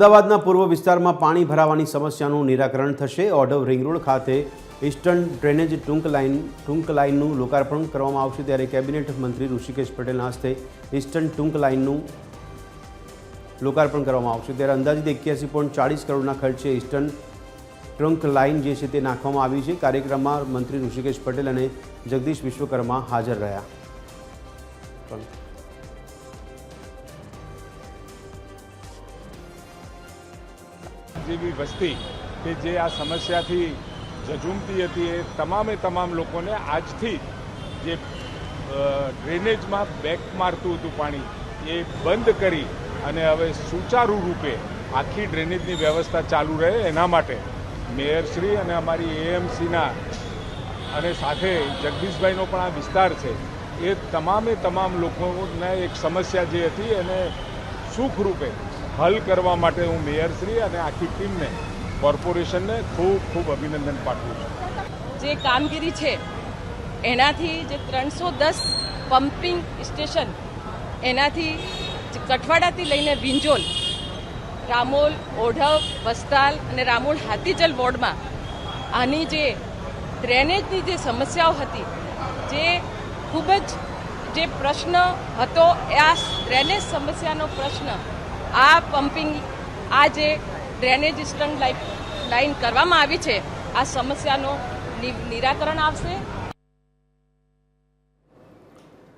અમદાવાદના પૂર્વ વિસ્તારમાં પાણી ભરાવાની સમસ્યાનું નિરાકરણ થશે। ઓઢવ રિંગ રોડ ખાતે ઈસ્ટર્ન ડ્રેનેજ ટૂંક લાઇનનું લોકાર્પણ કરવામાં આવશે, ત્યારે કેબિનેટ મંત્રી ઋષિકેશ પટેલના હસ્તે ઈસ્ટર્ન ટૂંક લાઇનનું લોકાર્પણ કરવામાં આવશે। ત્યારે અંદાજિત 81.40 કરોડના ખર્ચે ઈસ્ટર્ન ટ્રંક લાઇન જે છે તે નાખવામાં આવી છે। કાર્યક્રમમાં મંત્રી ઋષિકેશ પટેલ અને જગદીશ વિશ્વકર્મા હાજર રહ્યા। જેવી વસ્તી કે જે આ સમસ્યાથી ઝઝૂમતી હતી એ તમામ લોકોને આજથી જે ડ્રેનેજમાં બેક મારતું હતું પાણી એ બંધ કરી અને હવે સુચારુ રૂપે આખી ડ્રેનેજની વ્યવસ્થા ચાલુ રહે એના માટે મેયરશ્રી અને અમારી એએમસીના અને સાથે જગદીશભાઈનો પણ આ વિસ્તાર છે એ તમામ લોકોને એક સમસ્યા જે હતી એને સુખરૂપે હલ કરવા માટે હું મેયરશ્રી અને આખી ટીમને કોર્પોરેશનને ખૂબ અભિનંદન પાઠવું છું। જે કામગીરી છે એનાથી જે 310 પમ્પિંગ સ્ટેશન એનાથી કઠવાડાથી લઈને વિંજોલ, રામોલ, ઓઢવ, વસ્તાલ અને રામોલ હાથીજલ વોર્ડમાં આની જે ડ્રેનેજની જે સમસ્યાઓ હતી, જે ખૂબ જ જે પ્રશ્ન હતો એ આ ડ્રેનેજ સમસ્યાનો પ્રશ્ન આ પમ્પિંગ આ જે ડ્રેનેજ સ્ટંગ લાઇન કરવામાં આવી છે આ સમસ્યાનો નિરાકરણ આવશે।